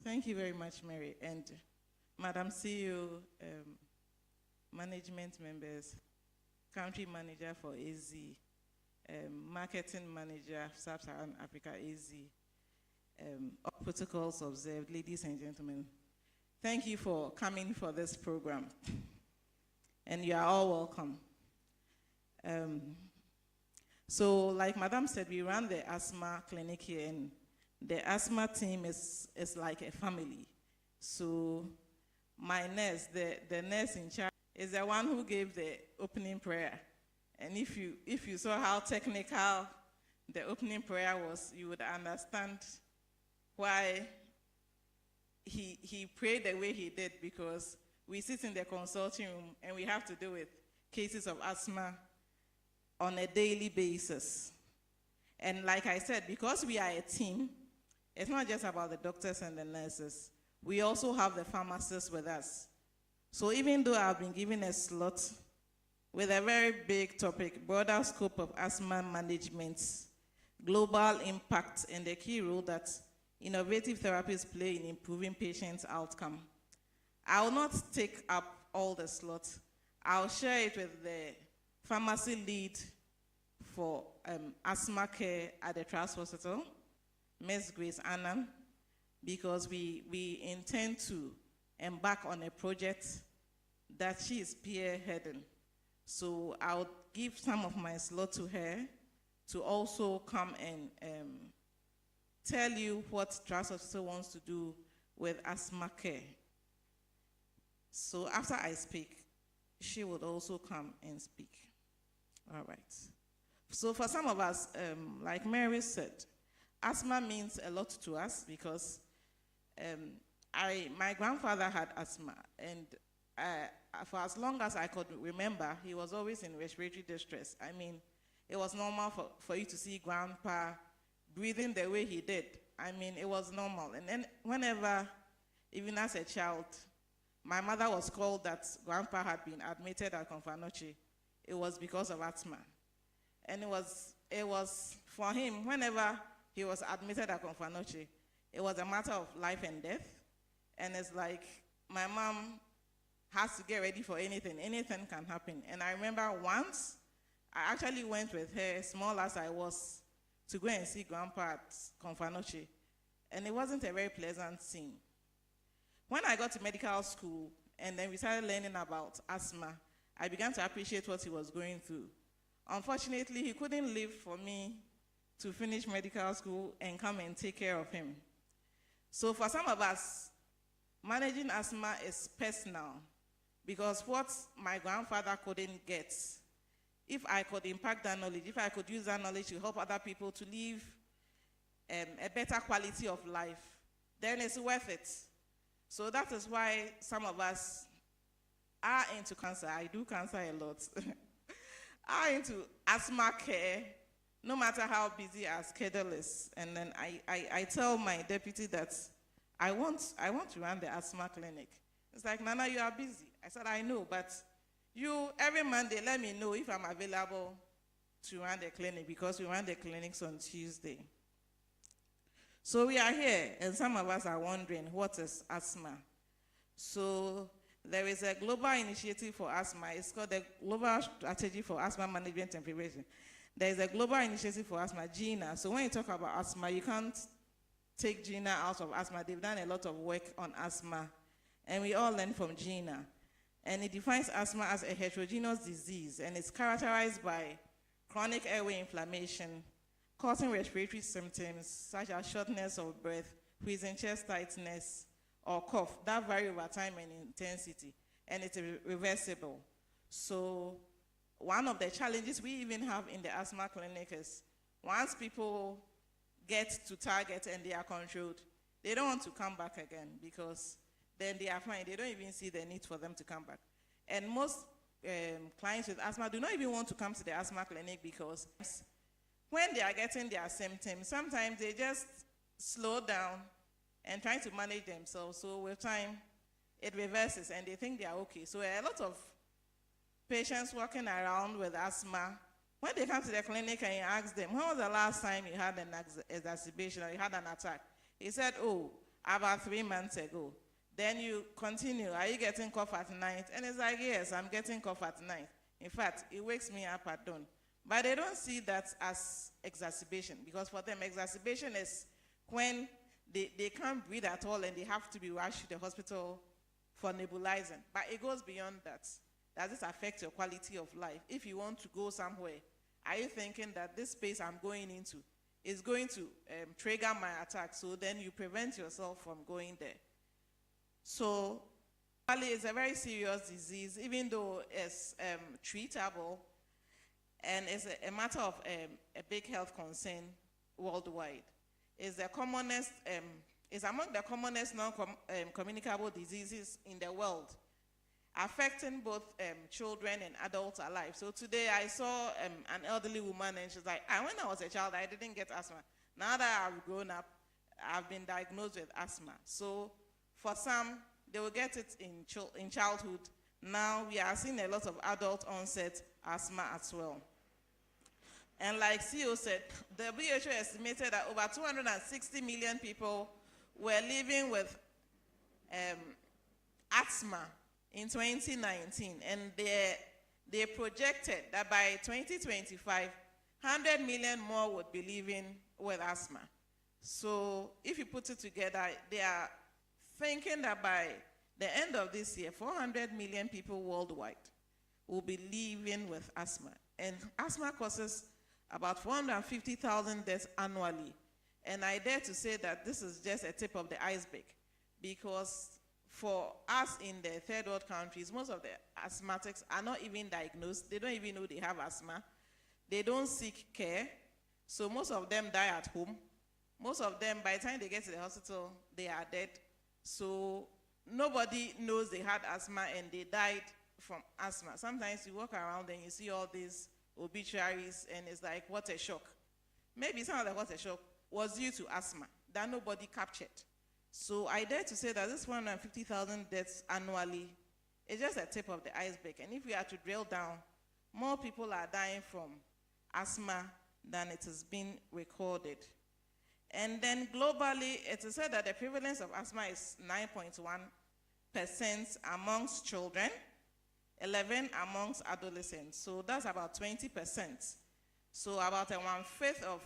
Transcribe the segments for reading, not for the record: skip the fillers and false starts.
Thank you very much, Mary. And Madam CEO, management members, country manager for AZ, marketing manager, Sub-Saharan Africa AZ, all protocols observed, ladies and gentlemen. Thank you for coming for this program. And you are all welcome. So like Madam said, we run the asthma clinic here, and the asthma team is like a family. So my nurse, the nurse in charge, is the one who gave the opening prayer. And if you saw how technical the opening prayer was, you would understand why he prayed the way he did, because we sit in the consulting room and we have to deal with cases of asthma on a daily basis. And like I said, because we are a team, it's not just about the doctors and the nurses. We also have the pharmacists with us. So even though I've been given a slot with a very big topic, broader scope of asthma management, global impact, and the key role that innovative therapies play in improving patients' outcome, I will not take up all the slots. I'll share it with the pharmacy lead for asthma care at the Trust Hospital, Ms. Grace Annan, because we intend to embark on a project that she is spearheading. So I'll give some of my slot to her to also come and tell you what Trust Hospital wants to do with asthma care. So after I speak, she would also come and speak. All right. So for some of us, like Mary said, asthma means a lot to us because my grandfather had asthma, and for as long as I could remember, he was always in respiratory distress. I mean, it was normal for you to see grandpa breathing the way he did. I mean, it was normal. And then whenever, even as a child, my mother was called that grandpa had been admitted at Confanoche, it was because of asthma. And it was for him, whenever he was admitted at Confanoche, it was a matter of life and death. And it's like, my mom has to get ready for anything. Anything can happen. And I remember once, I actually went with her, small as I was, to go and see grandpa at Confanoche. And it wasn't a very pleasant scene. When I got to medical school, and then we started learning about asthma, I began to appreciate what he was going through. Unfortunately, he couldn't live for me to finish medical school and come and take care of him. So for some of us, managing asthma is personal, because what my grandfather couldn't get, if I could impact that knowledge, if I could use that knowledge to help other people to live a better quality of life, then it's worth it. So that is why some of us are into cancer. I do cancer a lot. Are into asthma care, no matter how busy our schedule is. And then I tell my deputy that I want to run the asthma clinic. It's like, Nana, you are busy. I said, I know, but you, every Monday, let me know if I'm available to run the clinic, because we run the clinics on Tuesday. So we are here, and some of us are wondering, what is asthma? So there is a global initiative for asthma. It's called the Global Strategy for Asthma Management and Prevention. There is a global initiative for asthma, GINA. So when you talk about asthma, you can't take GINA out of asthma. They've done a lot of work on asthma, and we all learn from GINA. And it defines asthma as a heterogeneous disease, and it's characterized by chronic airway inflammation, causing respiratory symptoms such as shortness of breath, wheezing, chest tightness, or cough that vary over time and intensity, and it's reversible. So one of the challenges we even have in the asthma clinic is once people get to target and they are controlled, they don't want to come back again, because then they are fine. They don't even see the need for them to come back. And most clients with asthma do not even want to come to the asthma clinic, because when they are getting their symptoms, sometimes they just slow down and try to manage themselves. So with time, it reverses and they think they are okay. So a lot of patients walking around with asthma, when they come to the clinic and you ask them, when was the last time you had an exacerbation or you had an attack? He said, oh, about 3 months ago. Then you continue, are you getting cough at night? And it's like, yes, I'm getting cough at night. In fact, it wakes me up at dawn. But they don't see that as exacerbation, because for them, exacerbation is when they can't breathe at all and they have to be rushed to the hospital for nebulizing. But it goes beyond that. Does this affect your quality of life? If you want to go somewhere, are you thinking that this space I'm going into is going to trigger my attack? So then you prevent yourself from going there. So it's a very serious disease, even though it's treatable, and it's a matter of a big health concern worldwide. It's the commonest, it's among the commonest non-communicable diseases in the world, affecting both children and adults alike. So today I saw an elderly woman, and she's like, when I was a child, I didn't get asthma. Now that I've grown up, I've been diagnosed with asthma. So for some, they will get it in childhood. Now we are seeing a lot of adult onset asthma as well. And like CEO said, the WHO estimated that over 260 million people were living with asthma in 2019. And they projected that by 2025, 100 million more would be living with asthma. So if you put it together, they are thinking that by the end of this year, 400 million people worldwide will be living with asthma. And asthma causes about 450,000 deaths annually. And I dare to say that this is just a tip of the iceberg, because for us in the third world countries, most of the asthmatics are not even diagnosed. They don't even know they have asthma. They don't seek care. So most of them die at home. Most of them, by the time they get to the hospital, they are dead. So nobody knows they had asthma and they died from asthma. Sometimes you walk around and you see all these obituaries and it's like, what a shock. Maybe some of the what a shock was due to asthma that nobody captured. So I dare to say that this 150,000 deaths annually is just a tip of the iceberg. And if we are to drill down, more people are dying from asthma than it has been recorded. And then globally, it is said that the prevalence of asthma is 9.1% amongst children, 11% amongst adolescents. So that's about 20%. So about 1/5 of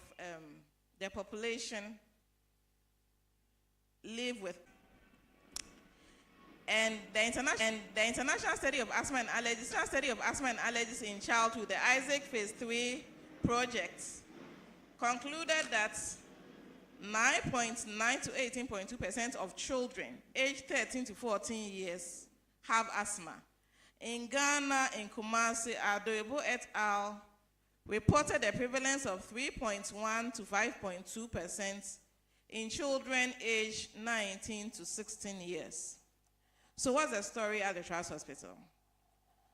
the population live with. And the international study of asthma and allergies in childhood, the Isaac Phase 3 project, concluded that 9.9 to 18.2% of children aged 13 to 14 years have asthma. In Ghana, in Kumasi, Adoebo et al. Reported a prevalence of 3.1 to 5.2% in children aged 19 to 16 years. So what's the story at the Trust Hospital?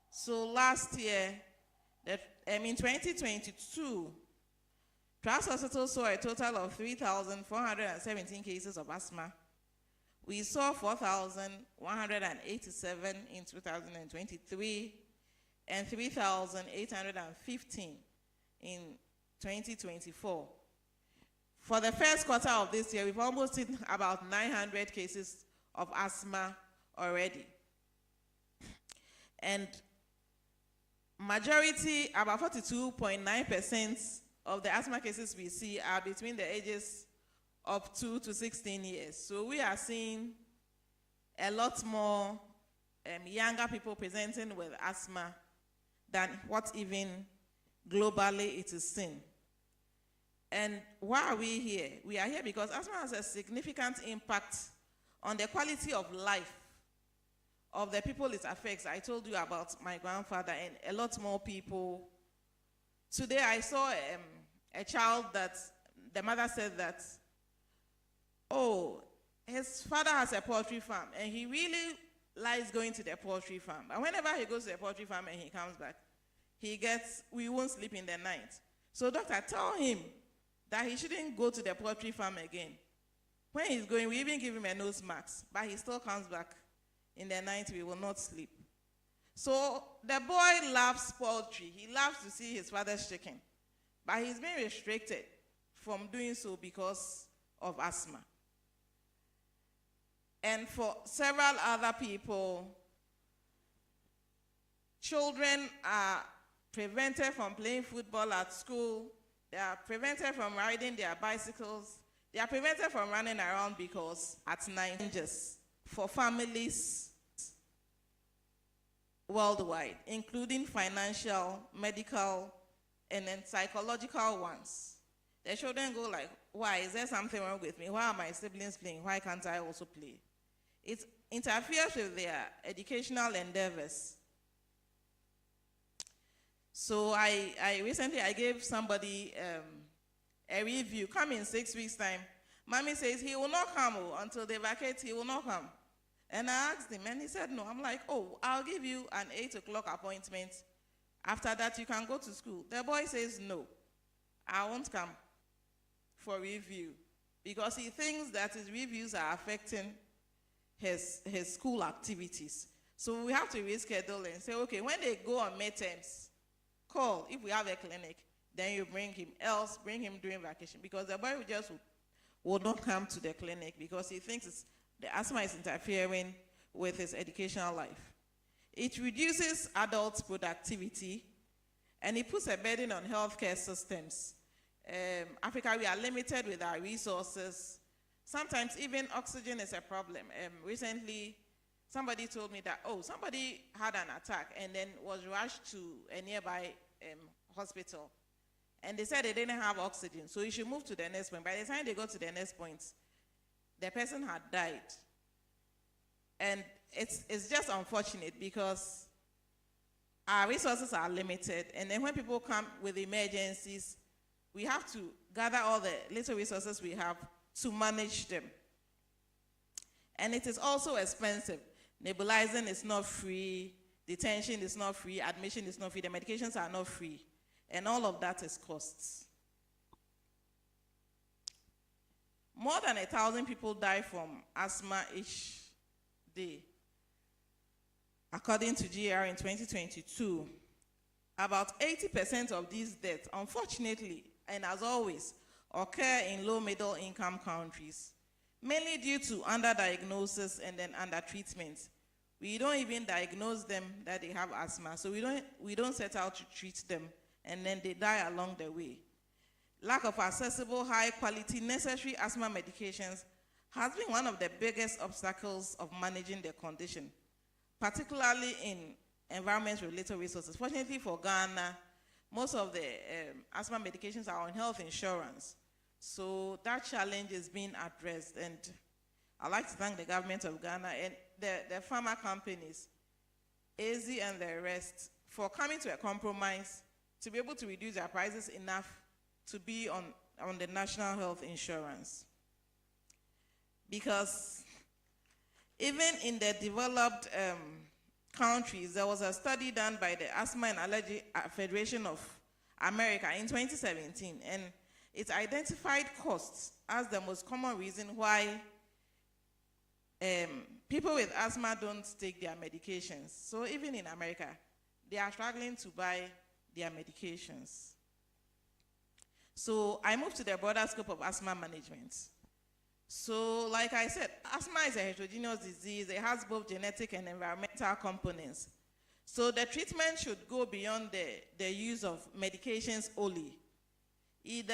So last year, in 2022, Trust Hospital saw a total of 3,417 cases of asthma. We saw 4,187 in 2023 and 3,815 in 2024. For the first quarter of this year, we've almost seen about 900 cases of asthma already. And majority, about 42.9% of the asthma cases we see are between the ages of 2 to 16 years. So we are seeing a lot more younger people presenting with asthma than what even globally it is seen. And why are we here? We are here because asthma has a significant impact on the quality of life of the people it affects. I told you about my grandfather and a lot more people. Today I saw a child that the mother said that, oh, his father has a poultry farm and he really likes going to the poultry farm. But whenever he goes to the poultry farm and he comes back, we won't sleep in the night. So doctor, tell him that he shouldn't go to the poultry farm again. When he's going, we even give him a nose mask, but he still comes back in the night, we will not sleep. So the boy loves poultry. He loves to see his father's chicken, but he's been restricted from doing so because of asthma. And for several other people, children are prevented from playing football at school. They are prevented from riding their bicycles. They are prevented from running around because at night, dangers for families worldwide, including financial, medical, and then psychological ones. The children go like, why? Is there something wrong with me? Why are my siblings playing? Why can't I also play? It interferes with their educational endeavors. So I recently gave somebody a review. Come in 6 weeks' time. Mommy says he will not come until they vacate. He will not come. And I asked him, and he said no. I'm like, oh, I'll give you an 8 o'clock appointment. After that, you can go to school. The boy says no. I won't come for review because he thinks that his reviews are affecting his school activities. So we have to reschedule and say, okay, when they go on midterms, call. If we have a clinic, then you bring him. Else, bring him during vacation because the boy will not come to the clinic because he thinks the asthma is interfering with his educational life. It reduces adults' productivity and it puts a burden on healthcare systems. Africa, we are limited with our resources. Sometimes even oxygen is a problem. Recently, somebody told me that, oh, somebody had an attack and then was rushed to a nearby hospital. And they said they didn't have oxygen, so you should move to the next point. By the time they got to the next point, the person had died. And it's just unfortunate because our resources are limited. And then when people come with emergencies, we have to gather all the little resources we have to manage them. And it is also expensive. Nebulizing is not free, detention is not free, admission is not free, the medications are not free. And all of that is costs. More than 1,000 people die from asthma each day. According to GR in 2022, about 80% of these deaths, unfortunately, and as always, occur in low-middle income countries, mainly due to underdiagnosis and then undertreatment. We don't even diagnose them that they have asthma, so we don't set out to treat them, and then they die along the way. Lack of accessible, high-quality, necessary asthma medications has been one of the biggest obstacles of managing the condition, particularly in environments with little resources. Fortunately for Ghana, most of the asthma medications are on health insurance. So that challenge is being addressed. And I'd like to thank the government of Ghana and the pharma companies, AZ and the rest, for coming to a compromise to be able to reduce their prices enough to be on the national health insurance. Because even in the developed countries, there was a study done by the Asthma and Allergy Federation of America in 2017, and it identified costs as the most common reason why people with asthma don't take their medications. So even in America, they are struggling to buy their medications. So I moved to the broader scope of asthma management. So like I said, asthma is a heterogeneous disease. It has both genetic and environmental components. So the treatment should go beyond the use of medications only, either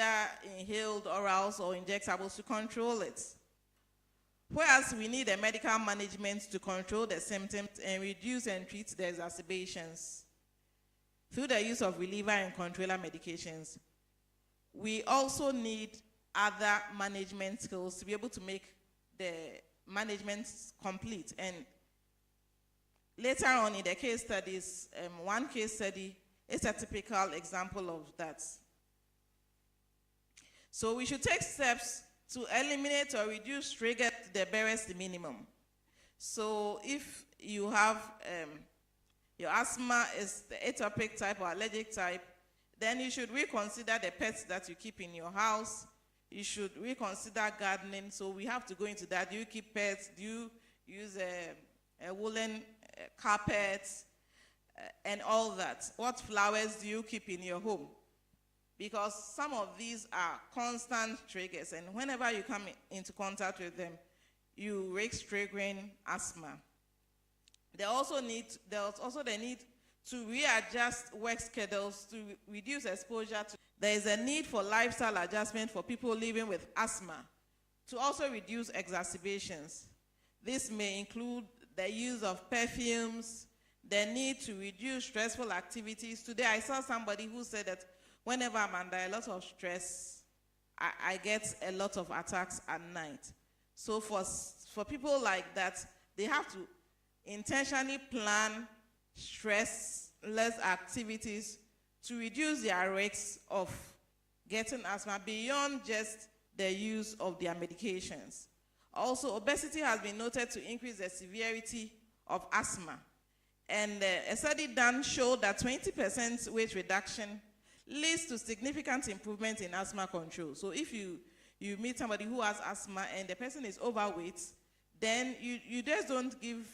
inhaled, orals, or injectables to control it. Whereas we need a medical management to control the symptoms and reduce and treat the exacerbations through the use of reliever and controller medications. We also need other management skills to be able to make the management complete. And later on in the case studies, one case study is a typical example of that. So we should take steps to eliminate or reduce triggers to the barest minimum. So if you have your asthma is the atopic type or allergic type, then you should reconsider the pets that you keep in your house. You should reconsider gardening. So we have to go into that. Do you keep pets? Do you use a woolen carpet and all that? What flowers do you keep in your home? Because some of these are constant triggers, and whenever you come into contact with them, you risk triggering asthma. There's also the need to readjust work schedules to reduce exposure to. There is a need for lifestyle adjustment for people living with asthma to also reduce exacerbations. This may include the use of perfumes, the need to reduce stressful activities. Today I saw somebody who said that whenever I'm under a lot of stress, I get a lot of attacks at night. So for people like that, they have to intentionally plan stressless activities to reduce their risks of getting asthma beyond just the use of their medications. Also, obesity has been noted to increase the severity of asthma. And a study done showed that 20% weight reduction leads to significant improvement in asthma control. So if you meet somebody who has asthma and the person is overweight, then you just don't give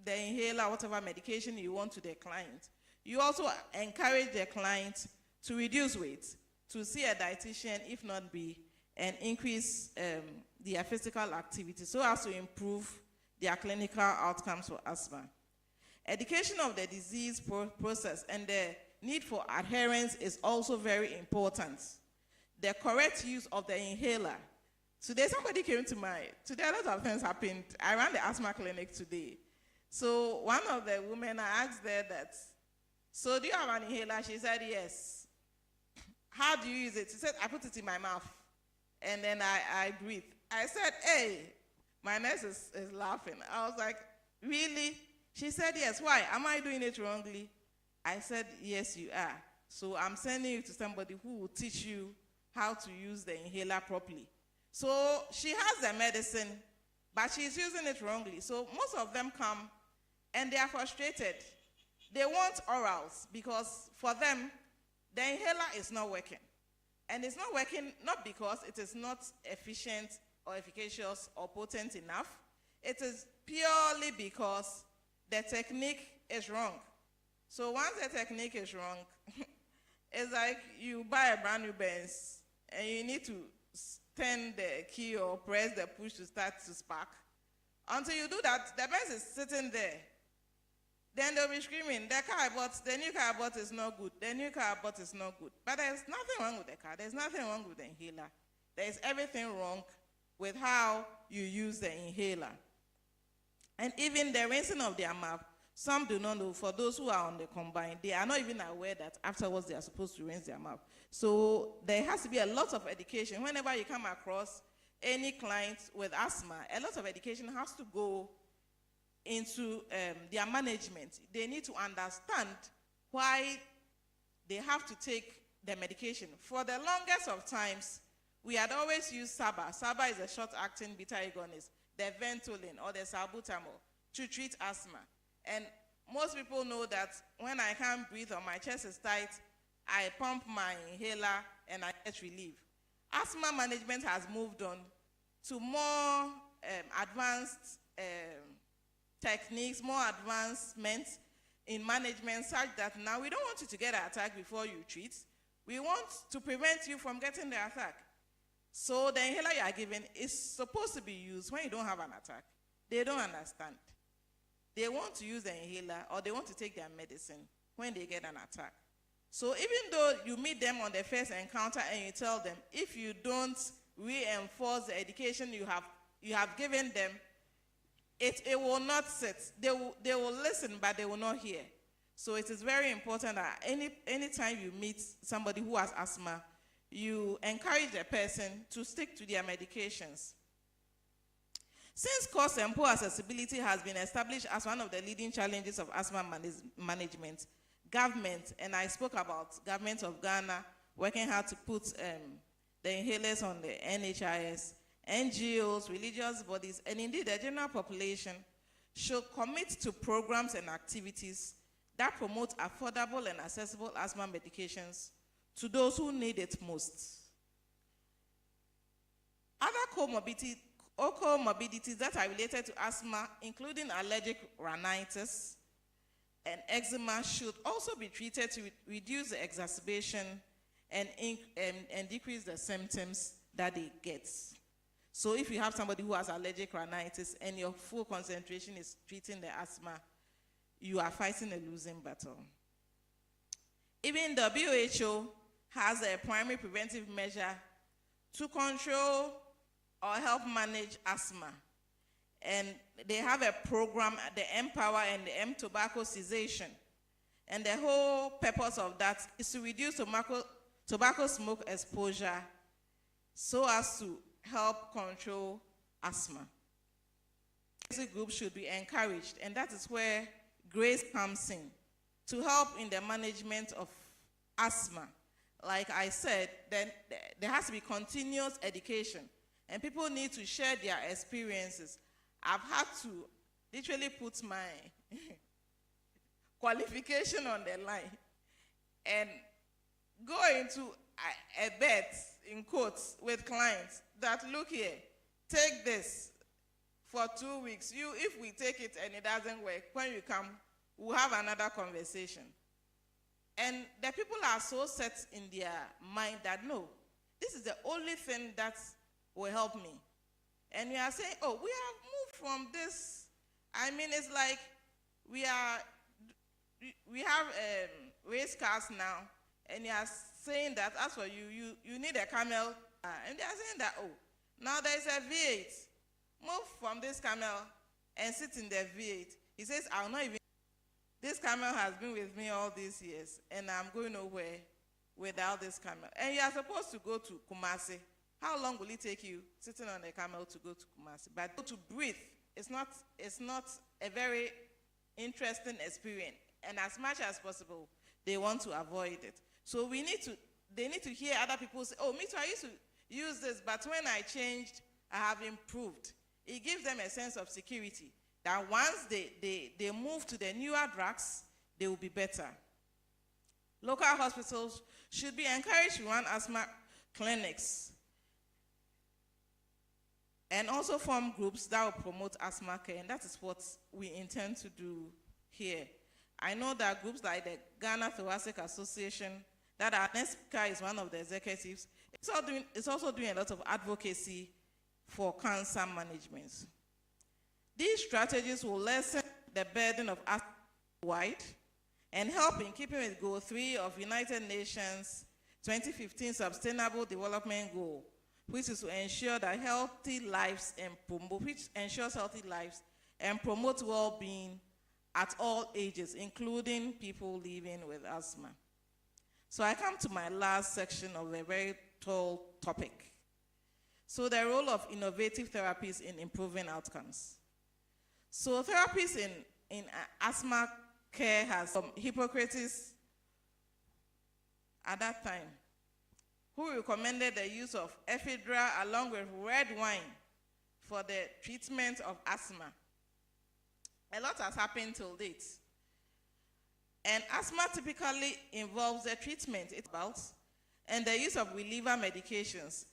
the inhaler, whatever medication you want to the client. You also encourage the client to reduce weight, to see a dietitian, if not be, and increase their physical activity so as to improve their clinical outcomes for asthma. Education of the disease process and the need for adherence is also very important. The correct use of the inhaler. Today somebody came to today a lot of things happened. I ran the asthma clinic today. So one of the women, I asked her that, so do you have an inhaler? She said, yes. How do you use it? She said, I put it in my mouth and then I breathe. I said, hey, my nurse is laughing. I was like, really? She said, yes. Why? Am I doing it wrongly? I said, yes, you are. So I'm sending you to somebody who will teach you how to use the inhaler properly. So she has the medicine, but she's using it wrongly. So most of them come and they are frustrated. They want orals because for them, the inhaler is not working. And it's not working not because it is not efficient or efficacious or potent enough. It is purely because the technique is wrong. So once the technique is wrong, it's like you buy a brand new Benz and you need to turn the key or press the push to start to spark. Until you do that, the Benz is sitting there. Then they'll be screaming, the new car I bought is not good. The new car I bought is not good. But there's nothing wrong with the car. There's nothing wrong with the inhaler. There's everything wrong with how you use the inhaler. And even the rinsing of their mouth, some do not know. For those who are on the combined, they are not even aware that afterwards they are supposed to rinse their mouth. So there has to be a lot of education. Whenever you come across any client with asthma, a lot of education has to go into their management. They need to understand why they have to take the medication. For the longest of times, we had always used SABA. SABA is a short-acting beta-agonist, the Ventolin or the salbutamol to treat asthma. And most people know that when I can't breathe or my chest is tight, I pump my inhaler and I get relief. Asthma management has moved on to more advanced techniques, more advancements in management such that now we don't want you to get an attack before you treat. We want to prevent you from getting the attack. So the inhaler you are given is supposed to be used when you don't have an attack. They don't understand. They want to use the inhaler or they want to take their medicine when they get an attack. So even though you meet them on the first encounter and you tell them, if you don't reinforce the education you have given them, it will not sit. They will listen, but they will not hear. So it is very important that anytime you meet somebody who has asthma, you encourage the person to stick to their medications. Since cost and poor accessibility has been established as one of the leading challenges of asthma management, government, and I spoke about government of Ghana working hard to put the inhalers on the NHIS, NGOs, religious bodies, and indeed the general population should commit to programs and activities that promote affordable and accessible asthma medications to those who need it most. Other comorbidities that are related to asthma, including allergic rhinitis and eczema, should also be treated to reduce the exacerbation and decrease the symptoms that they get. So if you have somebody who has allergic rhinitis and your full concentration is treating the asthma, you are fighting a losing battle. Even WHO has a primary preventive measure to control or help manage asthma. And they have a program, the Empower and the M Tobacco Cessation. And the whole purpose of that is to reduce tobacco smoke exposure so as to help control asthma. These groups should be encouraged, and that is where GRACE comes in to help in the management of asthma. Like I said, then there has to be continuous education, and people need to share their experiences. I've had to literally put my qualification on the line and go into a bet, in quotes, with clients that, look here, take this for 2 weeks. If we take it and it doesn't work, when you come, we'll have another conversation. And the people are so set in their mind that, no, this is the only thing that will help me. And we are saying, oh, we have moved from this. I mean, it's like we have race cars now, and you are saying that as for you need a camel, and they are saying that, oh, now there is a V8. Move from this camel and sit in the V8. He says, I'll not even. This camel has been with me all these years, and I'm going nowhere without this camel. And you are supposed to go to Kumasi. How long will it take you sitting on a camel to go to Kumasi? But to breathe, it's not a very interesting experience. And as much as possible, they want to avoid it. So they need to hear other people say, oh, me too, I used to use this, but when I changed, I have improved. It gives them a sense of security that once they move to the newer drugs, they will be better. Local hospitals should be encouraged to run asthma clinics and also form groups that will promote asthma care, and that is what we intend to do here. I know that groups like the Ghana Thoracic Association, that our next speaker is one of the executives, it's also doing a lot of advocacy for cancer management. These strategies will lessen the burden of asthma wide and help in keeping with Goal 3 of United Nations 2015 Sustainable Development Goal, which is to ensure that healthy lives and promote well-being at all ages, including people living with asthma. So I come to my last section of a very tall topic. So the role of innovative therapies in improving outcomes. So therapies in asthma care has Hippocrates at that time, who recommended the use of ephedra along with red wine for the treatment of asthma. A lot has happened till date. And asthma typically involves the treatment it's about and the use of reliever medications,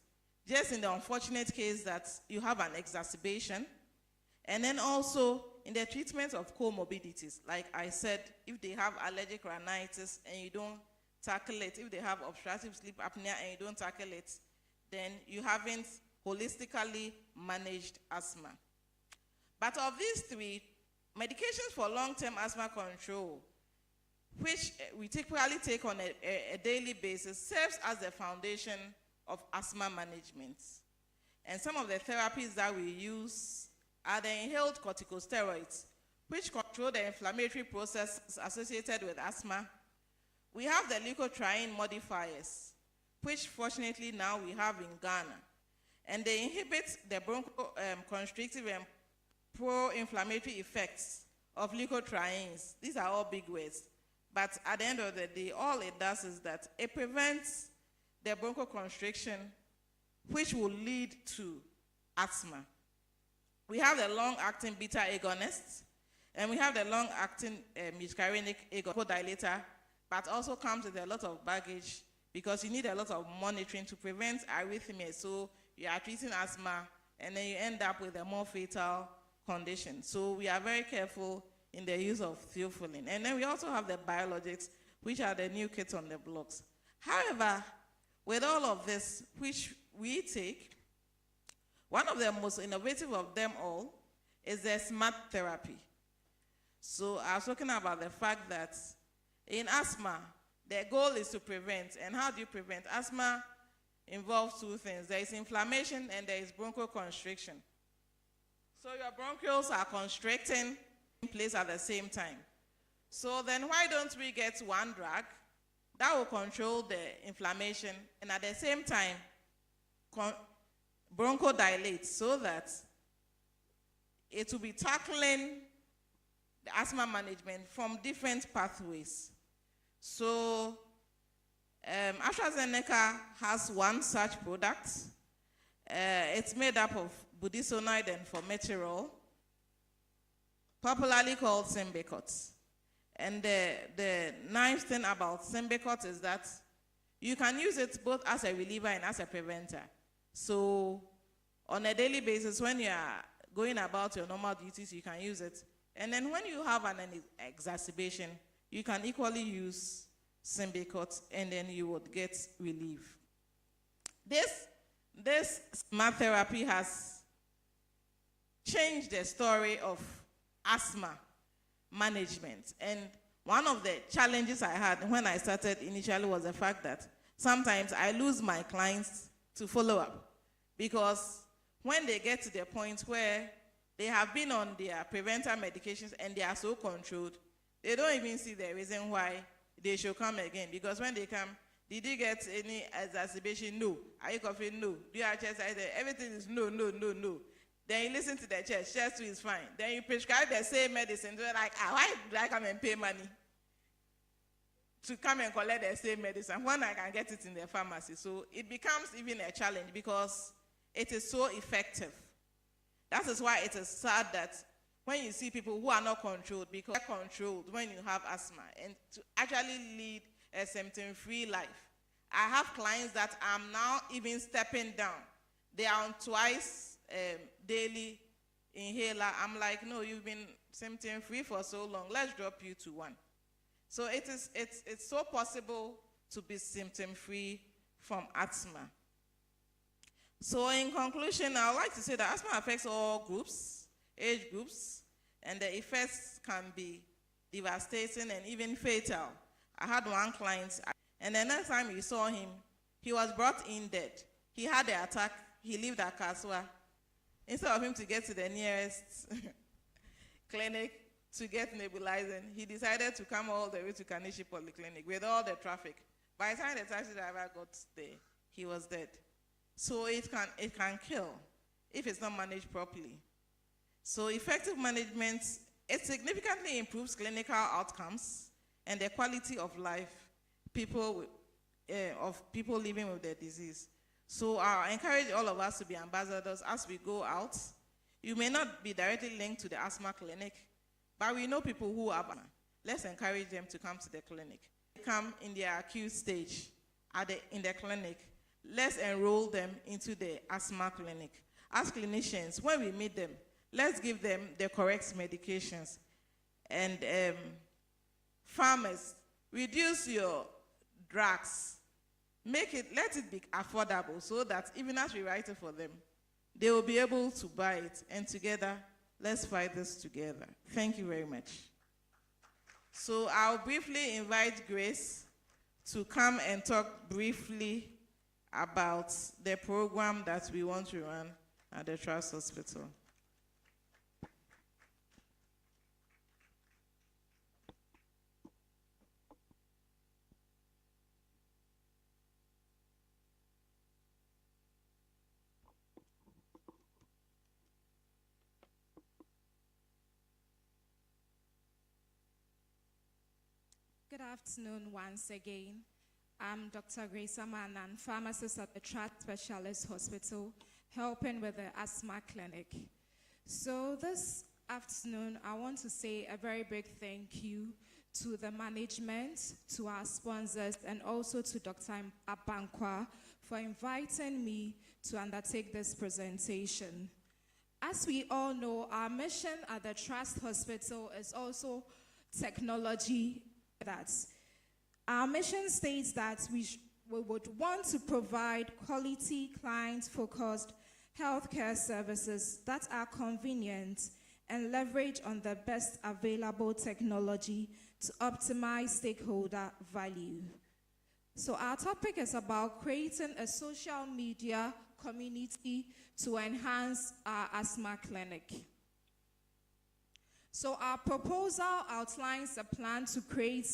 just in the unfortunate case that you have an exacerbation. And then also in the treatment of comorbidities, like I said, if they have allergic rhinitis and you don't tackle it, if they have obstructive sleep apnea and you don't tackle it, then you haven't holistically managed asthma. But of these three, medications for long-term asthma control, which we typically take on a daily basis, serves as the foundation of asthma management. And some of the therapies that we use are the inhaled corticosteroids, which control the inflammatory processes associated with asthma. We have the leukotriene modifiers, which fortunately now we have in Ghana. And they inhibit the bronchoconstrictive and pro-inflammatory effects of leukotrienes. These are all big words. But at the end of the day, all it does is that it prevents the bronchoconstriction, which will lead to asthma. We have the long-acting beta agonists, and we have the long-acting muscarinic dilator, but also comes with a lot of baggage because you need a lot of monitoring to prevent arrhythmia. So you are treating asthma, and then you end up with a more fatal condition. So we are very careful in the use of theophylline. And then we also have the biologics, which are the new kids on the blocks. However, with all of this, which we take, One of the most innovative of them all is the smart therapy. So I was talking about the fact that in asthma, the goal is to prevent. And how do you prevent? Asthma involves two things. There is inflammation and there is bronchoconstriction. So your bronchioles are constricting in place at the same time. So then why don't we get one drug that will control the inflammation and at the same time bronchodilate, so that it will be tackling the asthma management from different pathways. So AstraZeneca has one such product. It's made up of budesonide and formoterol, popularly called Symbicort. And the nice thing about Symbicort is that you can use it both as a reliever and as a preventer. So on a daily basis, when you are going about your normal duties, you can use it. And then when you have an exacerbation, you can equally use Symbicort, and then you would get relief. This smart therapy has changed the story of asthma management. And one of the challenges I had when I started initially was the fact that sometimes I lose my clients to follow up, because when they get to the point where they have been on their preventer medications and they are so controlled, they don't even see the reason why they should come again. Because when they come, did you get any exacerbation? No. Are you coughing? No. Do you have chest? Everything is no, no, no, no. Then you listen to the chest. Chest is fine. Then you prescribe the same medicine. They're like, why do I come and pay money to come and collect the same medicine when I can get it in the pharmacy? So it becomes even a challenge because it is so effective. That is why it is sad that when you see people who are not controlled, because they're controlled when you have asthma, and to actually lead a symptom-free life. I have clients that I'm now even stepping down. They are on twice daily inhaler. I'm like, no, you've been symptom-free for so long. Let's drop you to one. So it's so possible to be symptom-free from asthma. So in conclusion, I would like to say that asthma affects all groups, age groups, and the effects can be devastating and even fatal. I had one client, and the next time we saw him, he was brought in dead. He had the attack. He lived at Kaswa. Instead of him to get to the nearest clinic to get nebulizing, he decided to come all the way to Kanishi Polyclinic with all the traffic. By the time the taxi driver got there, he was dead. So it can kill if it's not managed properly. So effective management, it significantly improves clinical outcomes and the quality of life of people living with the disease. So I encourage all of us to be ambassadors as we go out. You may not be directly linked to the asthma clinic, but we know people who have asthma. Let's encourage them to come to the clinic. Come in their acute stage in the clinic. Let's enroll them into the asthma clinic. As clinicians, when we meet them, let's give them the correct medications. And farmers, reduce your drugs. Let it be affordable so that even as we write it for them, they will be able to buy it. And together, let's fight this together. Thank you very much. So I'll briefly invite Grace to come and talk briefly about the program that we want to run at the Trust Hospital. Good afternoon once again. I'm Dr. Grace Amanan, pharmacist at the Trust Specialist Hospital, helping with the asthma clinic. So this afternoon, I want to say a very big thank you to the management, to our sponsors, and also to Dr. Abankwa for inviting me to undertake this presentation. As we all know, our mission at the Trust Hospital is also technology. Our mission states that we would want to provide quality, client-focused healthcare services that are convenient and leverage on the best available technology to optimize stakeholder value. So our topic is about creating a social media community to enhance our asthma clinic. So our proposal outlines a plan to create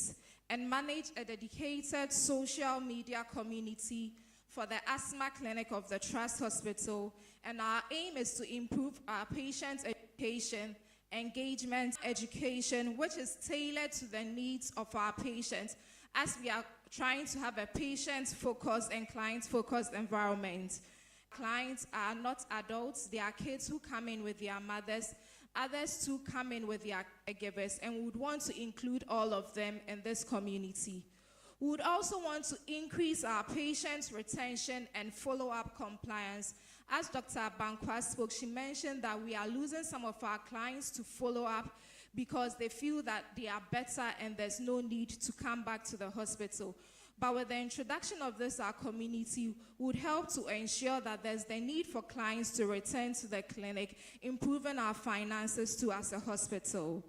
and manage a dedicated social media community for the asthma clinic of the Trust Hospital, and our aim is to improve our patient education, engagement education, which is tailored to the needs of our patients, as we are trying to have a patient-focused and client-focused environment. Clients are not adults, they are kids who come in with their mothers, others too come in with their caregivers, and we would want to include all of them in this community. We would also want to increase our patients' retention and follow-up compliance. As Dr. Bankwa spoke, she mentioned that we are losing some of our clients to follow-up because they feel that they are better and there's no need to come back to the hospital. But with the introduction of this, our community would help to ensure that there's the need for clients to return to the clinic, improving our finances too as a hospital.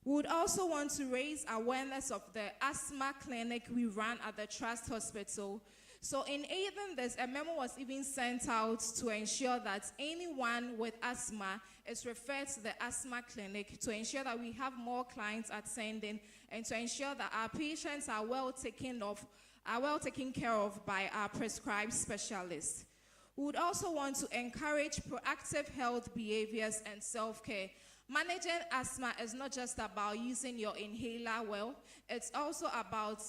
We would also want to raise awareness of the asthma clinic we run at the Trust Hospital. So in Aden, a memo was even sent out to ensure that anyone with asthma is referred to the asthma clinic to ensure that we have more clients attending and to ensure that our patients are well taken care of by our prescribed specialists. We would also want to encourage proactive health behaviors and self-care. Managing asthma is not just about using your inhaler well, it's also about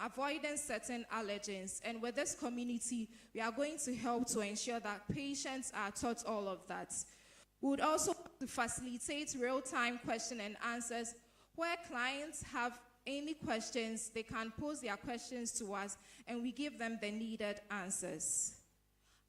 avoiding certain allergens. And with this community, we are going to help to ensure that patients are taught all of that. We would also want to facilitate real-time question and answers. Where clients have any questions, they can pose their questions to us and we give them the needed answers.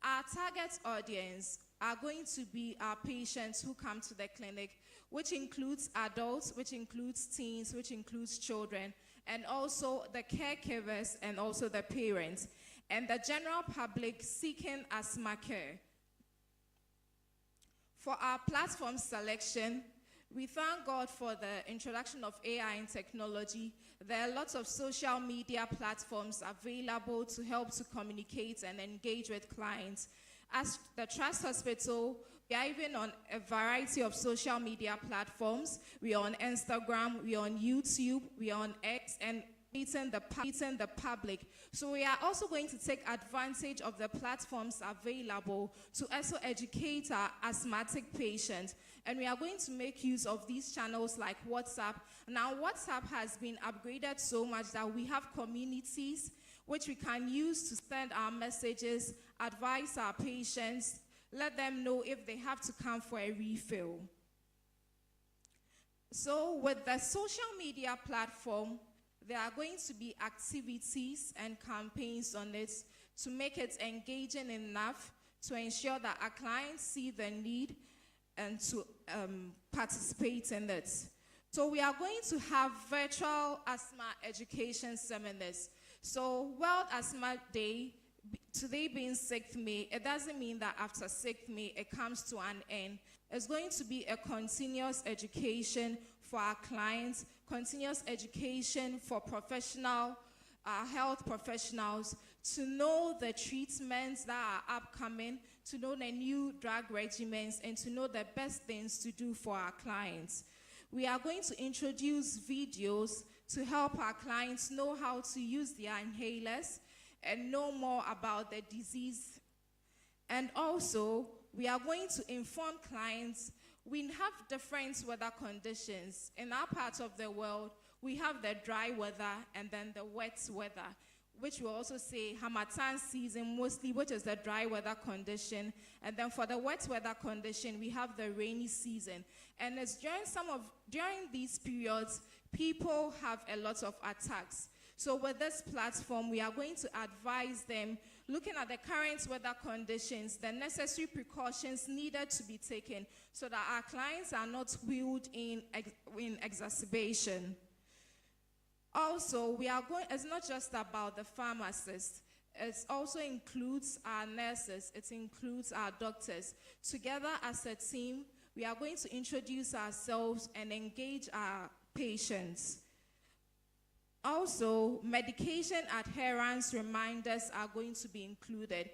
Our target audience are going to be our patients who come to the clinic, which includes adults, which includes teens, which includes children, and also the caregivers and also the parents, and the general public seeking asthma care. For our platform selection, we thank God for the introduction of AI and technology. There are lots of social media platforms available to help to communicate and engage with clients. As the Trust Hospital, we are even on a variety of social media platforms. We are on Instagram, we are on YouTube, we are on X, and meeting the public. So we are also going to take advantage of the platforms available to also educate our asthmatic patients. And we are going to make use of these channels like WhatsApp. Now, WhatsApp has been upgraded so much that we have communities which we can use to send our messages, advise our patients, let them know if they have to come for a refill. So with the social media platform, there are going to be activities and campaigns on it to make it engaging enough to ensure that our clients see the need and to participate in it. So we are going to have virtual asthma education seminars. So World Asthma Day, today being 6th May, it doesn't mean that after 6th May it comes to an end. It's going to be a continuous education for our clients, continuous education for health professionals to know the treatments that are upcoming, to know the new drug regimens, and to know the best things to do for our clients. We are going to introduce videos to help our clients know how to use their inhalers and know more about the disease. And also, we are going to inform clients. We have different weather conditions. In our part of the world, we have the dry weather and then the wet weather, which we also say Harmattan season mostly, which is the dry weather condition. And then for the wet weather condition, we have the rainy season. And it's during these periods, people have a lot of attacks. So with this platform, we are going to advise them, looking at the current weather conditions, the necessary precautions needed to be taken so that our clients are not wheeled in exacerbation. Also, it's not just about the pharmacists. It also includes our nurses, it includes our doctors. Together as a team, we are going to introduce ourselves and engage our patients. Also, medication adherence reminders are going to be included.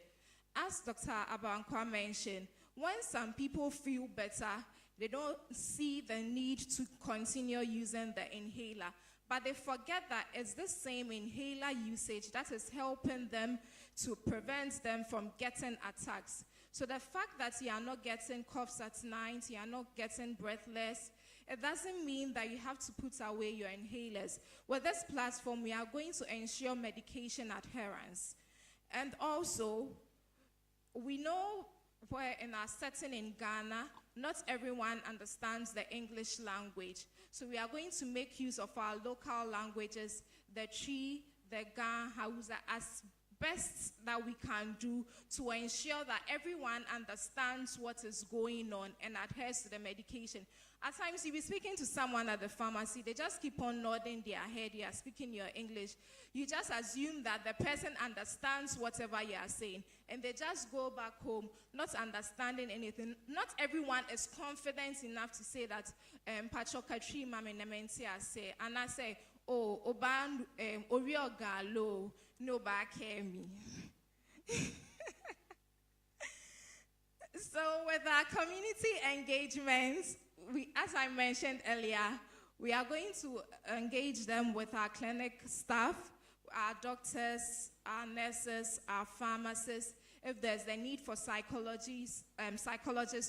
As Dr. Abankwa mentioned, when some people feel better, they don't see the need to continue using the inhaler. But they forget that it's the same inhaler usage that is helping them to prevent them from getting attacks. So the fact that you are not getting coughs at night, you are not getting breathless, it doesn't mean that you have to put away your inhalers. With this platform, we are going to ensure medication adherence. And also, we know where in our setting in Ghana, not everyone understands the English language. So we are going to make use of our local languages, the Twi, the Ga, Hausa, as best that we can do to ensure that everyone understands what is going on and adheres to the medication. At times, you'll be speaking to someone at the pharmacy, they just keep on nodding their head, you are speaking your English. You just assume that the person understands whatever you are saying, and they just go back home not understanding anything. Not everyone is confident enough to say that, Pachokatri Mame Nementia say, and I say, oh, Oban, Oriogalo, no back me. So with our community engagements, as I mentioned earlier, we are going to engage them with our clinic staff, our doctors, our nurses, our pharmacists. If there's a need for psychologists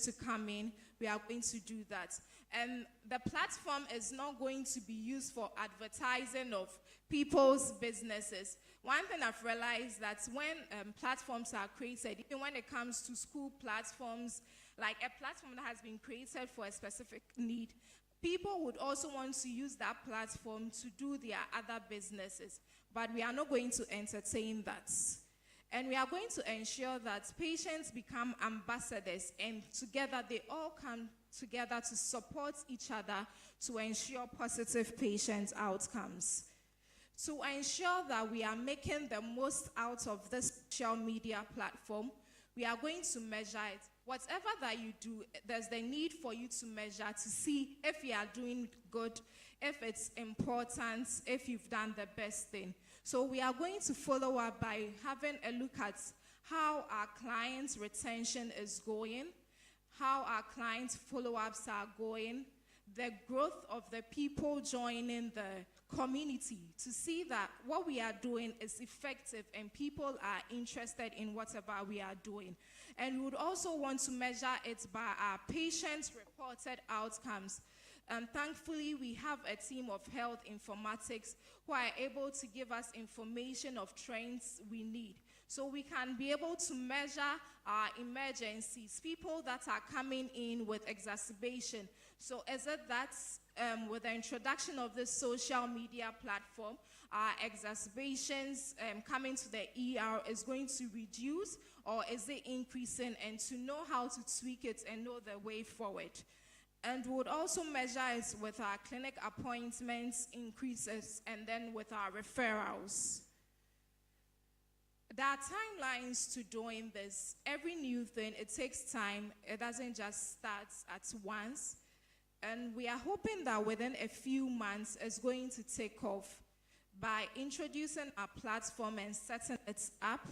to come in, we are going to do that. And the platform is not going to be used for advertising of people's businesses. One thing I've realized that when platforms are created, even when it comes to school platforms, like a platform that has been created for a specific need, people would also want to use that platform to do their other businesses. But we are not going to entertain that. And we are going to ensure that patients become ambassadors, and together they all come together to support each other to ensure positive patient outcomes. To ensure that we are making the most out of this social media platform, we are going to measure it. Whatever that you do, there's the need for you to measure to see if you are doing good, if it's important, if you've done the best thing. So we are going to follow up by having a look at how our clients' retention is going, how our clients' follow-ups are going, the growth of the people joining the community, to see that what we are doing is effective and people are interested in whatever we are doing. And we would also want to measure it by our patient-reported outcomes. And thankfully, we have a team of health informatics who are able to give us information of trends we need. So we can be able to measure our emergencies, people that are coming in with exacerbation. So is it that with the introduction of this social media platform, our exacerbations coming to the ER is going to reduce, or is it increasing, and to know how to tweak it and know the way forward. And we would also measure it with our clinic appointments increases and then with our referrals. There are timelines to doing this. Every new thing, it takes time. It doesn't just start at once. And we are hoping that within a few months, it's going to take off by introducing our platform and setting it up,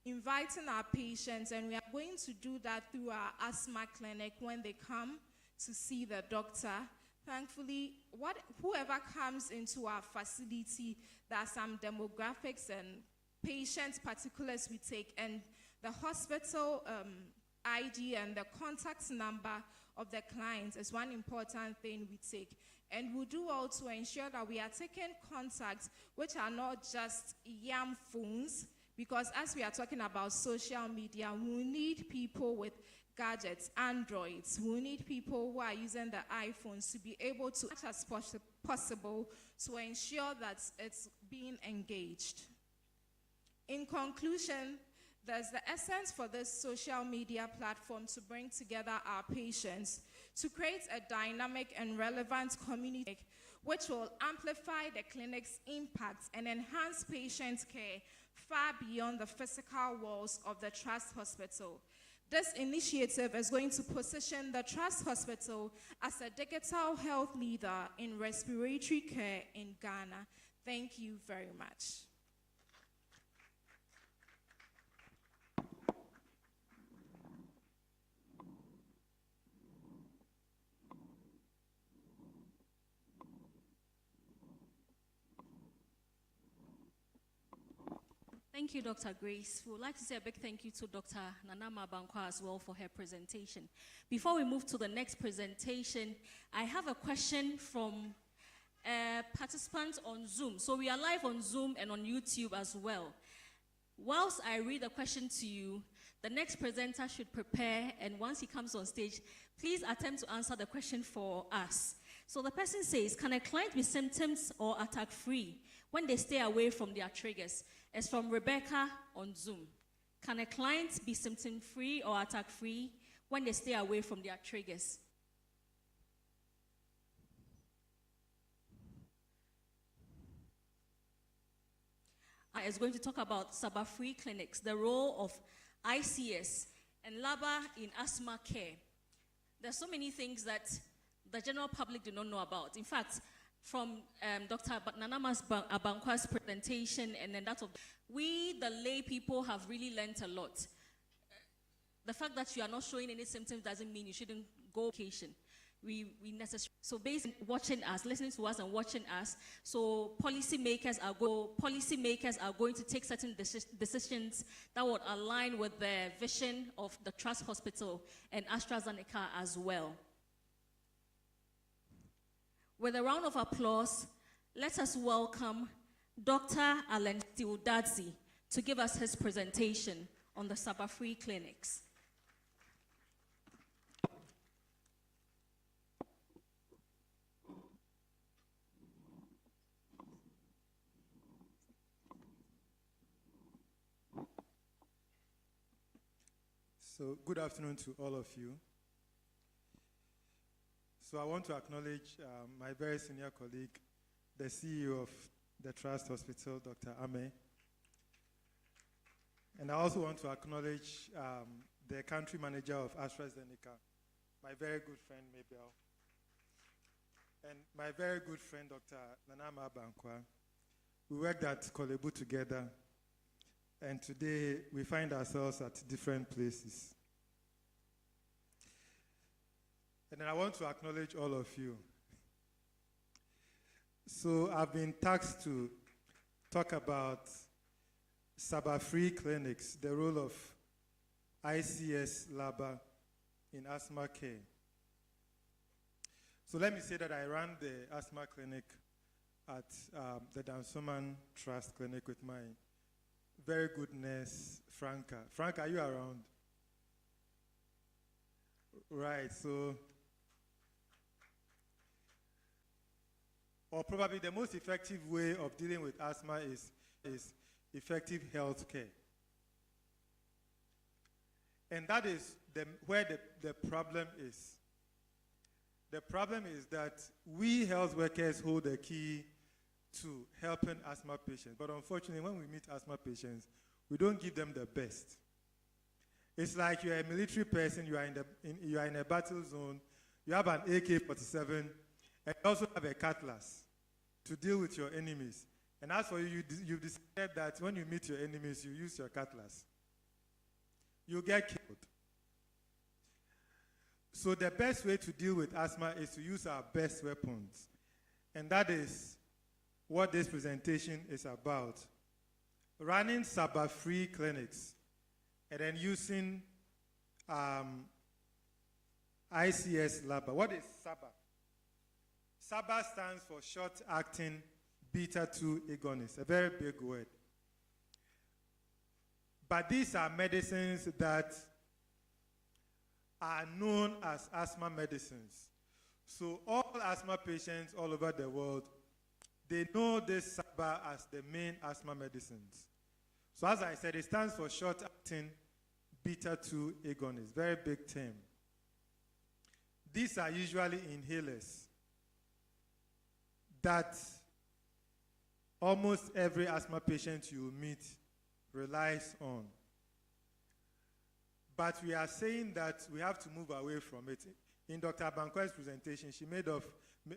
inviting our patients, and we are going to do that through our asthma clinic when they come to see the doctor. Thankfully, whoever comes into our facility, there are some demographics and patient particulars we take, and the hospital ID and the contact number of the client is one important thing we take. And we'll do all to ensure that we are taking contacts which are not just YAM phones, because as we are talking about social media, we need people with gadgets, Androids. We need people who are using the iPhones to be able to, as much as possible, to ensure that it's being engaged. In conclusion, there's the essence for this social media platform to bring together our patients, to create a dynamic and relevant community which will amplify the clinic's impact and enhance patient care far beyond the physical walls of the Trust Hospital. This initiative is going to position the Trust Hospital as a digital health leader in respiratory care in Ghana. Thank you very much. Thank you, Dr. Grace. We would like to say a big thank you to Dr. Nanama Bankwa as well for her presentation. Before we move to the next presentation, I have a question from a participant on Zoom. So we are live on Zoom and on YouTube as well. Whilst I read the question to you, the next presenter should prepare, and once he comes on stage, please attempt to answer the question for us. So the person says, can a client be symptoms or attack-free when they stay away from their triggers? It's from Rebecca on Zoom. Can a client be symptom-free or attack-free when they stay away from their triggers? Is going to talk about SABA-free clinics, the role of ICS and LABA in asthma care. There's so many things that the general public do not know about. In fact, from Dr. Nanama Bankwa's presentation and then that of we, the lay people, have really learned a lot. The fact that you are not showing any symptoms doesn't mean you shouldn't go on vacation. We necessarily, so based on watching us, listening to us and watching us, so policymakers are going to take certain decisions that would align with the vision of the Trust Hospital and AstraZeneca as well. With a round of applause, let us welcome Dr. Alan Stiudadzi to give us his presentation on the SABA-free clinics. So, good afternoon to all of you. So, I want to acknowledge my very senior colleague, the CEO of the Trust Hospital, Dr. Ame. And I also want to acknowledge the country manager of AstraZeneca, my very good friend, Mabel, and my very good friend, Dr. Nanama Bankwa. We worked at Kolebu together. And today, we find ourselves at different places. And then I want to acknowledge all of you. So I've been tasked to talk about SABA-free clinics, the role of ICS LABA in asthma care. So let me say that I ran the asthma clinic at the Dansoman Trust Clinic with my very good nurse, Franca. Franca, are you around? Right, so, or probably the most effective way of dealing with asthma is effective health care. And that is where the problem is. The problem is that we health workers hold the key to helping asthma patients. But unfortunately, when we meet asthma patients, we don't give them the best. It's like you're a military person, you are in a battle zone, you have an AK-47, and you also have a cutlass to deal with your enemies. And as for you, you've decided that when you meet your enemies, you use your cutlass. You get killed. So the best way to deal with asthma is to use our best weapons. And that is what this presentation is about. Running SABA-free clinics and then using ICS LABA. What is SABA? SABA stands for short-acting beta-2 agonists, a very big word. But these are medicines that are known as asthma medicines. So all asthma patients all over the world, they know this SABA as the main asthma medicines. So as I said, it stands for short-acting beta-2 agonists, very big term. These are usually inhalers that almost every asthma patient you will meet relies on. But we are saying that we have to move away from it. In Dr. Bankwa's presentation, she made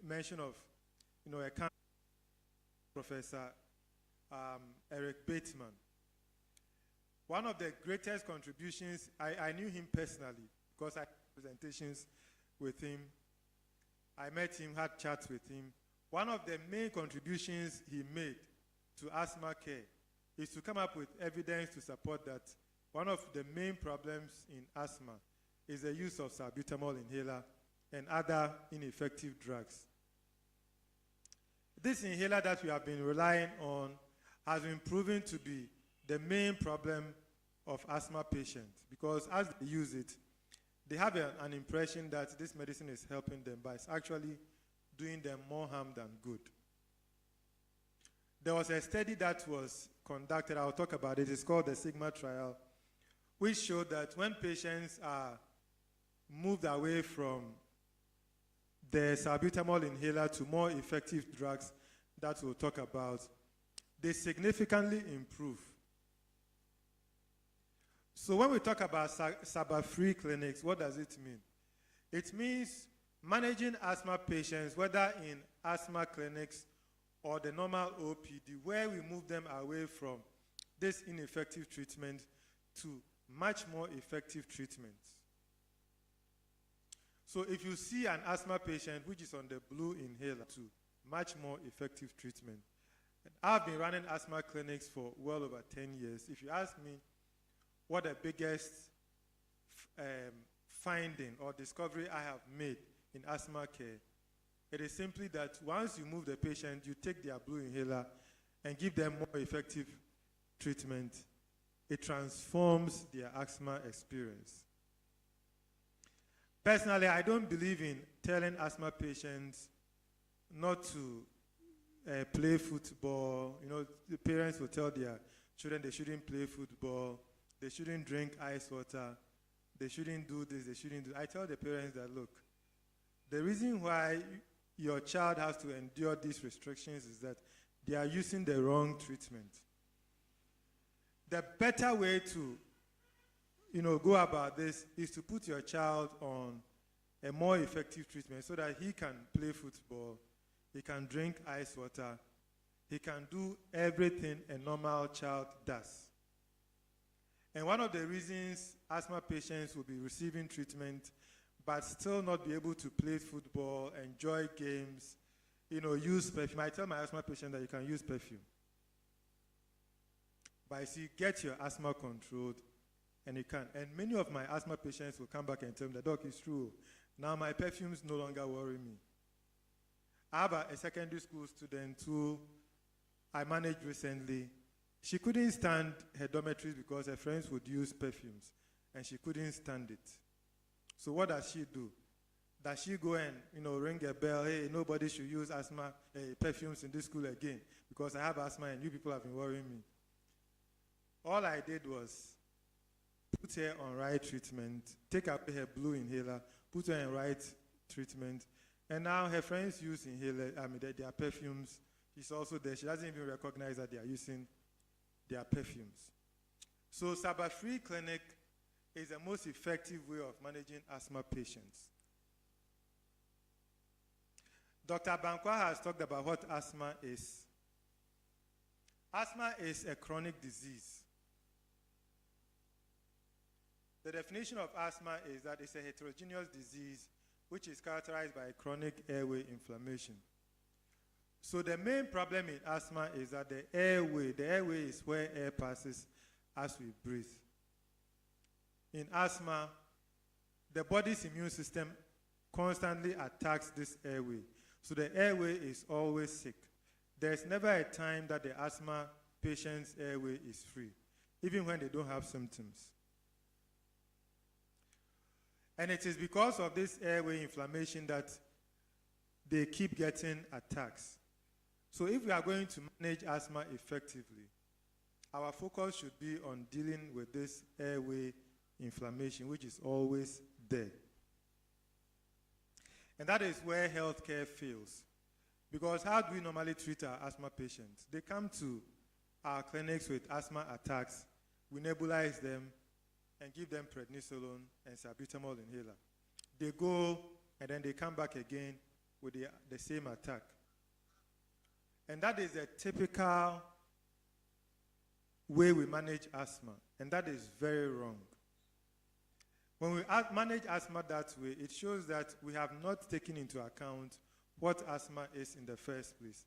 mention of, a Professor Eric Bateman. One of the greatest contributions, I knew him personally because I had presentations with him. I met him, had chats with him. One of the main contributions he made to asthma care is to come up with evidence to support that one of the main problems in asthma is the use of salbutamol inhaler and other ineffective drugs. This inhaler that we have been relying on has been proven to be the main problem of asthma patients because as they use it, they have an impression that this medicine is helping them, but it's actually doing them more harm than good. There was a study that was conducted, I'll talk about it, it's called the Sigma trial, which showed that when patients are moved away from the salbutamol inhaler to more effective drugs that we'll talk about, they significantly improve. So when we talk about SABA-free clinics, what does it mean? It means managing asthma patients, whether in asthma clinics or the normal OPD, where we move them away from this ineffective treatment to much more effective treatments. So if you see an asthma patient which is on the blue inhaler to much more effective treatment. I've been running asthma clinics for well over 10 years. If you ask me what the biggest finding or discovery I have made in asthma care, it is simply that once you move the patient, you take their blue inhaler and give them more effective treatment, it transforms their asthma experience. Personally, I don't believe in telling asthma patients not to play football. The parents will tell their children they shouldn't play football, they shouldn't drink ice water, they shouldn't do this, they shouldn't do. I tell the parents that, look, the reason why your child has to endure these restrictions is that they are using the wrong treatment. The better way to go about this is to put your child on a more effective treatment so that he can play football, he can drink ice water, he can do everything a normal child does. And one of the reasons asthma patients will be receiving treatment but still not be able to play football, enjoy games, use perfume. I tell my asthma patient that you can use perfume. But you see, get your asthma controlled, and you can. And many of my asthma patients will come back and tell me, the doc, it's true. Now my perfumes no longer worry me. I have a secondary school student who I managed recently. She couldn't stand her dormitories because her friends would use perfumes, and she couldn't stand it. So what does she do? Does she go and ring a bell? Hey, nobody should use asthma perfumes in this school again because I have asthma and you people have been worrying me. All I did was put her on right treatment, take away her blue inhaler, put her in right treatment, and now her friends use their perfumes. She's also there. She doesn't even recognize that they are using their perfumes. So SABA-free clinic is the most effective way of managing asthma patients. Dr. Bankwa has talked about what asthma is. Asthma is a chronic disease. The definition of asthma is that it's a heterogeneous disease which is characterized by chronic airway inflammation. So the main problem in asthma is that the airway is where air passes as we breathe. In asthma, the body's immune system constantly attacks this airway. So the airway is always sick. There's never a time that the asthma patient's airway is free, even when they don't have symptoms. And it is because of this airway inflammation that they keep getting attacks. So if we are going to manage asthma effectively, our focus should be on dealing with this airway inflammation, which is always there. And that is where healthcare fails. Because how do we normally treat our asthma patients? They come to our clinics with asthma attacks, we nebulize them and give them prednisolone and salbutamol inhaler. They go and then they come back again with the same attack. And that is a typical way we manage asthma, and that is very wrong. When we manage asthma that way, it shows that we have not taken into account what asthma is in the first place.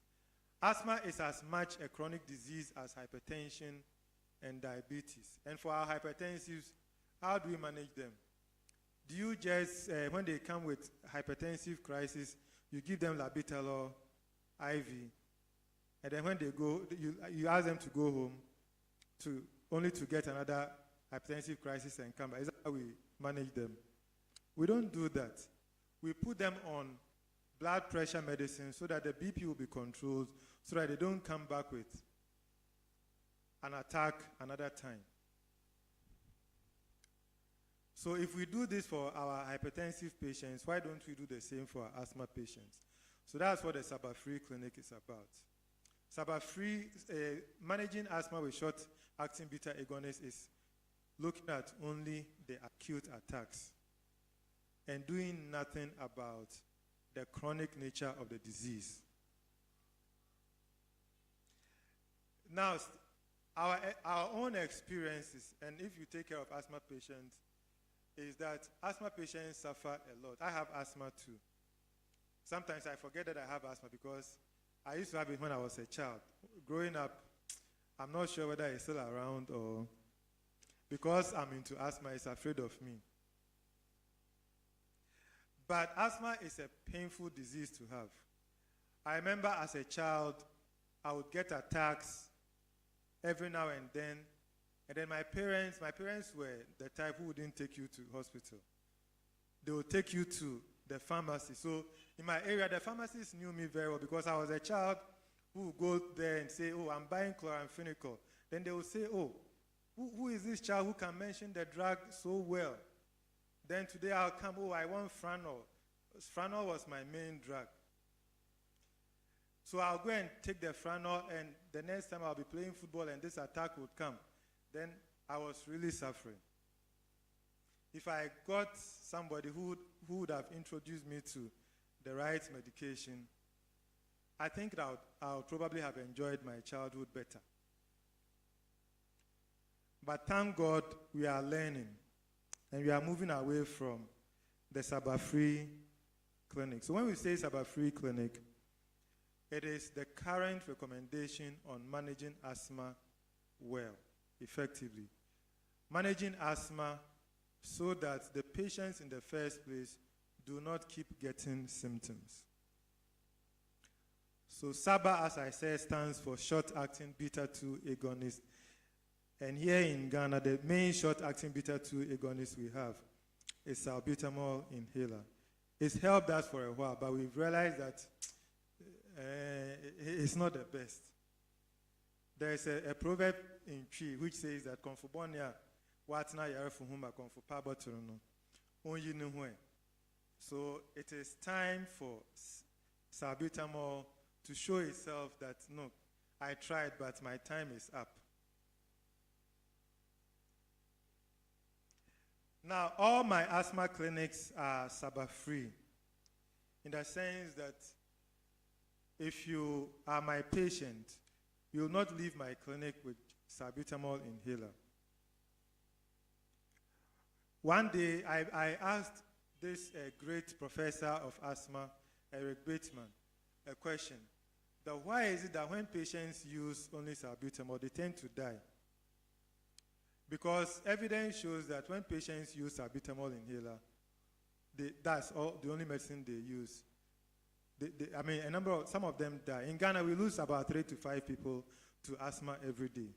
Asthma is as much a chronic disease as hypertension and diabetes. And for our hypertensives, how do we manage them? Do you just, when they come with hypertensive crisis, you give them labetalol, IV, and then when they go, you ask them to go home only to get another hypertensive crisis and come back? Is that how we manage them? We don't do that. We put them on blood pressure medicine so that the BP will be controlled, so that they don't come back with an attack another time. So if we do this for our hypertensive patients, why don't we do the same for our asthma patients? So that's what the SABA-free clinic is about. SABA-free, managing asthma with short-acting beta agonists is looking at only the acute attacks and doing nothing about the chronic nature of the disease. Now, our own experiences, and if you take care of asthma patients, is that asthma patients suffer a lot. I have asthma too. Sometimes I forget that I have asthma because I used to have it when I was a child. Growing up, I'm not sure whether it's still around, or because I'm into asthma, it's afraid of me. But asthma is a painful disease to have. I remember as a child, I would get attacks every now and then my parents were the type who wouldn't take you to hospital. They would take you to the pharmacy. So in my area, the pharmacists knew me very well because I was a child who would go there and say, oh, I'm buying chloramphenicol. Then they would say, oh, who is this child who can mention the drug so well? Then today I'll come, oh, I want Franol. Franol was my main drug. So I'll go and take the Franol, and the next time I'll be playing football and this attack would come. Then I was really suffering. If I got somebody who would have introduced me to the right medication, I think that I would probably have enjoyed my childhood better. But thank God we are learning, and we are moving away from the SABA-free clinic. So when we say SABA-free clinic, it is the current recommendation on managing asthma well, effectively. Managing asthma so that the patients in the first place do not keep getting symptoms. So SABA, as I said, stands for short-acting beta-2 agonist. And here in Ghana, the main short-acting beta-2 agonist we have is salbutamol inhaler. It's helped us for a while, but we've realized that it's not the best. There is a proverb in Tree which says that konfubonia watna yarefuhuma konfupabotuno onyi nuhwe. So it is time for salbutamol to show itself that, no, I tried, but my time is up. Now, all my asthma clinics are SABA-free, in the sense that if you are my patient, you will not leave my clinic with salbutamol inhaler. One day, I asked this great professor of asthma, Eric Bateman, a question. That why is it that when patients use only salbutamol, they tend to die? Because evidence shows that when patients use salbutamol inhaler, that's the only medicine they use. Some of them die. In Ghana, we lose about 3 to 5 people to asthma every day.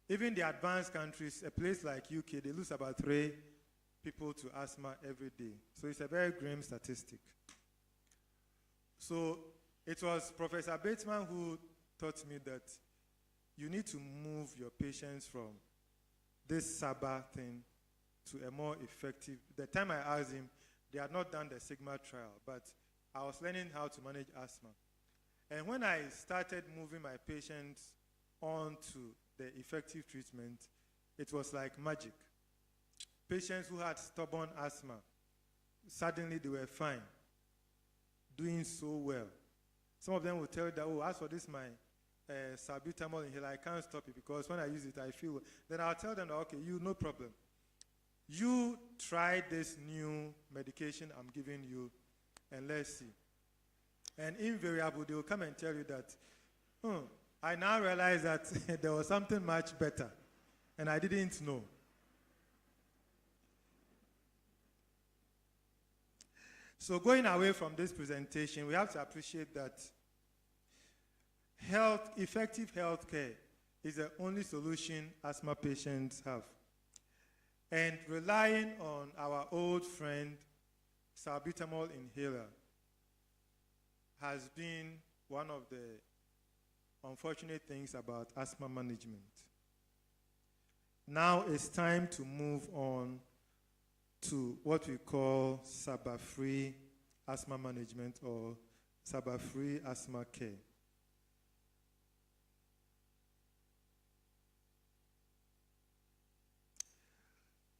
Even the advanced countries, a place like UK, they lose about 3 people to asthma every day. So it's a very grim statistic. So it was Professor Bateman who taught me that you need to move your patients from this SABA thing to a more effective. The time I asked him, they had not done the Sigma trial, but I was learning how to manage asthma. And when I started moving my patients on to the effective treatment, it was like magic. Patients who had stubborn asthma, suddenly they were fine, doing so well. Some of them will tell you that, oh, as for this, my salbutamol inhaler, I can't stop it because when I use it, I feel. Then I'll tell them, okay, no problem. You try this new medication I'm giving you, and let's see. And invariably, they will come and tell you that, I now realize that there was something much better, and I didn't know. So going away from this presentation, we have to appreciate that effective healthcare is the only solution asthma patients have. And relying on our old friend, salbutamol inhaler, has been one of the unfortunate things about asthma management. Now it's time to move on to what we call SABA-free asthma management or SABA-free asthma care.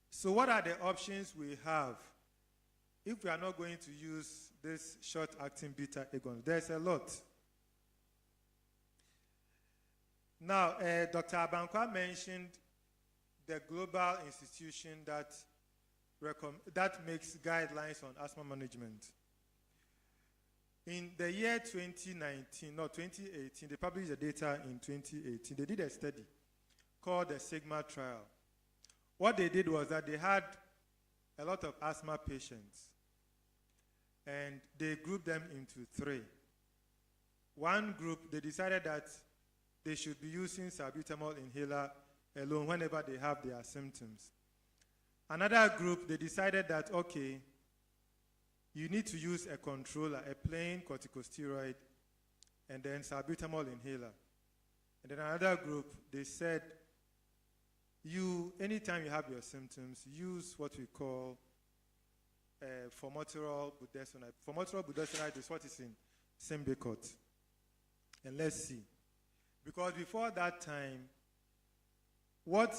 So what are the options we have if we are not going to use this short-acting beta-agonist? There's a lot. Now, Dr. Abankwah mentioned the global institution that makes guidelines on asthma management. In the year 2018, they published the data in 2018. They did a study called the SIGMA trial. What they did was that they had a lot of asthma patients, and they grouped them into three. One group, they decided that they should be using salbutamol inhaler alone whenever they have their symptoms. Another group, they decided that, okay, you need to use a controller, a plain corticosteroid, and then salbutamol inhaler. And then another group, they said, anytime you have your symptoms, use what we call formoterol budesonide. Formoterol budesonide is what is in Symbicort. And let's see. Because before that time, what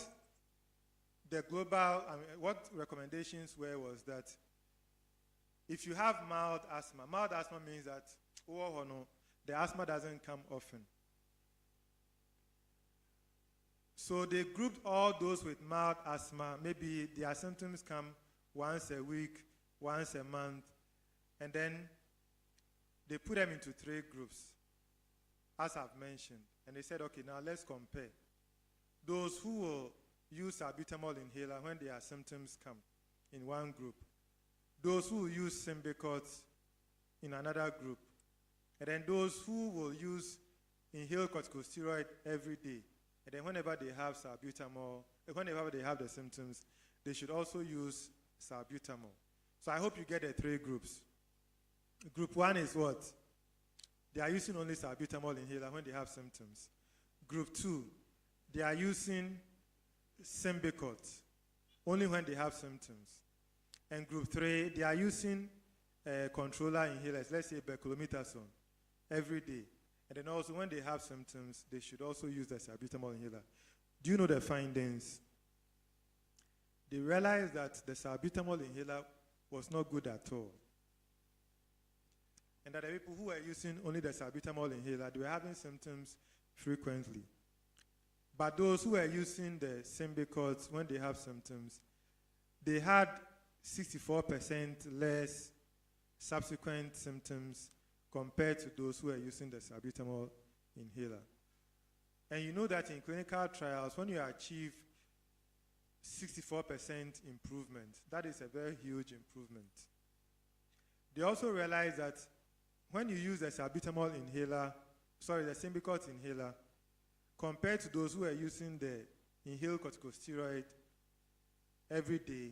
recommendations were was that if you have mild asthma means that the asthma doesn't come often. So they grouped all those with mild asthma. Maybe their symptoms come once a week, once a month, and then they put them into three groups, as I've mentioned. And they said, okay, now let's compare. Those who will use salbutamol inhaler when their symptoms come in one group. Those who will use Symbicort in another group. And then those who will use inhaled corticosteroid every day. And then whenever they have salbutamol, whenever they have the symptoms, they should also use salbutamol. So I hope you get the three groups. Group one is what? They are using only salbutamol inhaler when they have symptoms. Group two, they are using Symbicort only when they have symptoms. And group three, they are using controller inhalers, let's say beclomethasone, every day. And then also when they have symptoms, they should also use the salbutamol inhaler. Do you know the findings? They realized that the salbutamol inhaler was not good at all. And that the people who were using only the salbutamol inhaler, they were having symptoms frequently. But those who were using the Symbicort when they have symptoms, they had 64% less subsequent symptoms compared to those who are using the salbutamol inhaler. And you know that in clinical trials, when you achieve 64% improvement, that is a very huge improvement. They also realized that when you use the salbutamol inhaler, the Symbicort inhaler, compared to those who are using the inhaled corticosteroid every day,